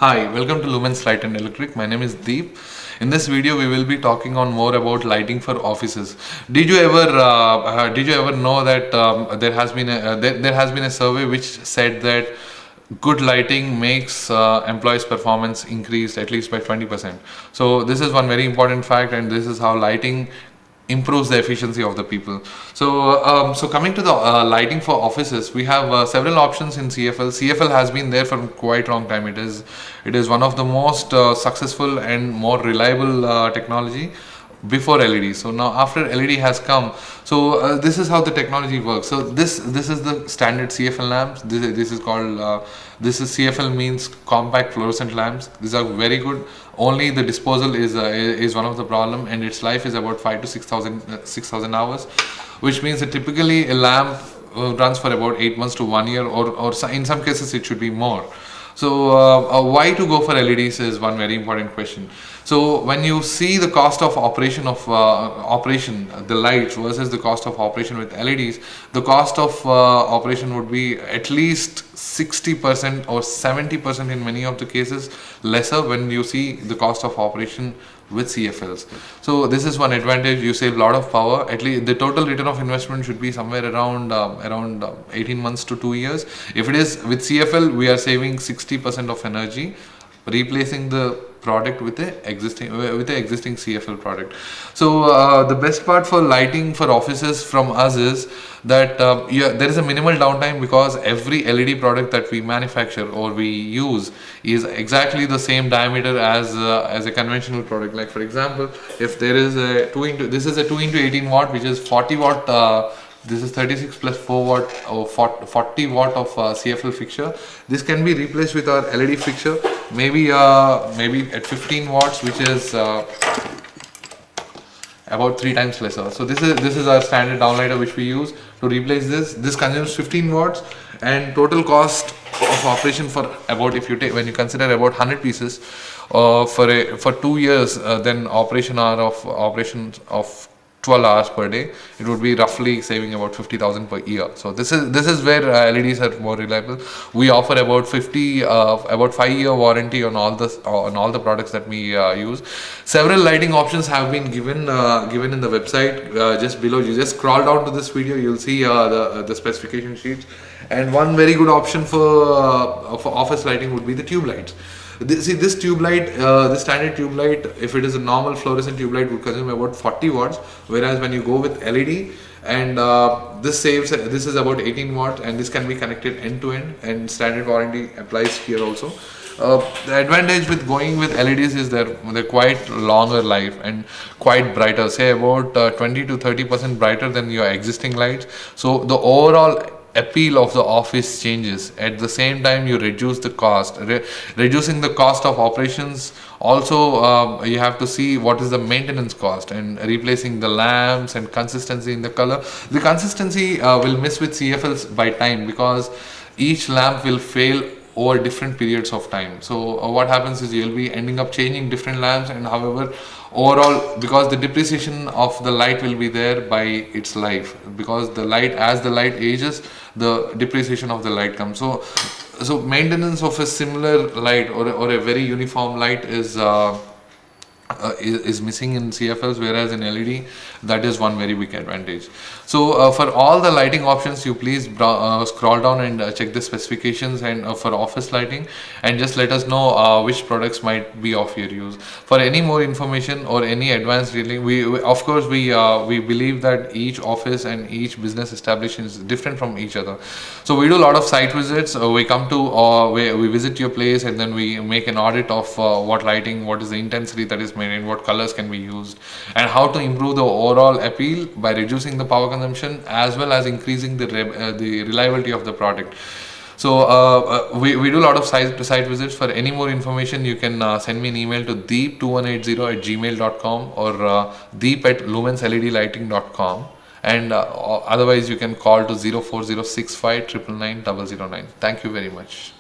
Hi, welcome to Lumens Light and Electric. My name is Deep. In this video, we will be talking on more about lighting for offices. Did you ever know that there has been a survey which said that good lighting makes employees' performance increase at least by 20%. So this is one very important fact, and this is how lighting improves the efficiency of the people. So coming to the lighting for offices, we have several options in CFL. CFL has been there for quite long time. It is one of the most successful and more reliable technology before LED. So now after LED has come, this is how the technology works. So this is the standard CFL lamps. This is called this is CFL means compact fluorescent lamps. These are very good. Only the disposal is one of the problem, and its life is about 5 to 6,000 hours, which means that typically a lamp runs for about 8 months to 1 year, or in some cases it should be more. So why to go for LEDs is one very important question. So when you see the cost of operation, the lights versus the cost of operation with LEDs, the cost of operation would be at least 60% or 70% in many of the cases lesser when you see the cost of operation with CFLs. So this is one advantage. You save a lot of power. At least the total return of investment should be somewhere around 18 months to 2 years. If it is with CFL, we are saving 60% of energy, replacing the product with the existing CFL product. So the best part for lighting for offices from us is that there is a minimal downtime, because every LED product that we manufacture or we use is exactly the same diameter as a conventional product. Like for example, if there is a 2 into 18 watt, which is 40 watt. This is 36 plus 4 watt or 40 watt of CFL fixture. This can be replaced with our LED fixture, maybe at 15 watts, which is about 3 times lesser. So this is our standard downlighter which we use to replace this. This consumes 15 watts, and total cost of operation for about, if you take, when you consider about 100 pieces for 2 years, then operation of 12 hours per day, it would be roughly saving about 50,000 per year. So this is where LEDs are more reliable. We offer about 5-year warranty on all the products that we use. Several lighting options have been given in the website. Just below, you just scroll down to this video, you'll see the specification sheets. And one very good option for office lighting would be the tube lights. This tube light, the standard tube light, if it is a normal fluorescent tube light, would consume about 40 watts, whereas when you go with LED, and this is about 18 watts, and this can be connected end to end, and standard warranty applies here also. The advantage with going with LEDs is they're quite longer life and quite brighter, say about 20 to 30% brighter than your existing lights. So the overall appeal of the office changes. At the same time, you reduce the cost. Reducing the cost of operations, also you have to see what is the maintenance cost, and replacing the lamps and consistency in the color. The consistency will miss with CFLs by time, because each lamp will fail over different periods of time. So what happens is you'll be ending up changing different lamps, and however, overall, because the depreciation of the light will be there by its life, because as the light ages, the depreciation of the light comes. So maintenance of a similar light, or a very uniform light is missing in CFLs, whereas in LED, that is one very big advantage. So for all the lighting options, you please scroll down and check the specifications, and for office lighting, and just let us know which products might be of your use. For any more information or any advanced dealing, we of course we believe that each office and each business establishment is different from each other. So we do a lot of site visits. We come to we visit your place, and then we make an audit of what is the intensity that is maintained, what colors can be used, and how to improve the overall appeal by reducing the power consumption, as well as increasing the reliability of the product. So we do a lot of site visits. For any more information, you can send me an email to deep2180@gmail.com, or deep@lumensledlighting.com, and otherwise you can call to 04065 999 009. Thank you very much.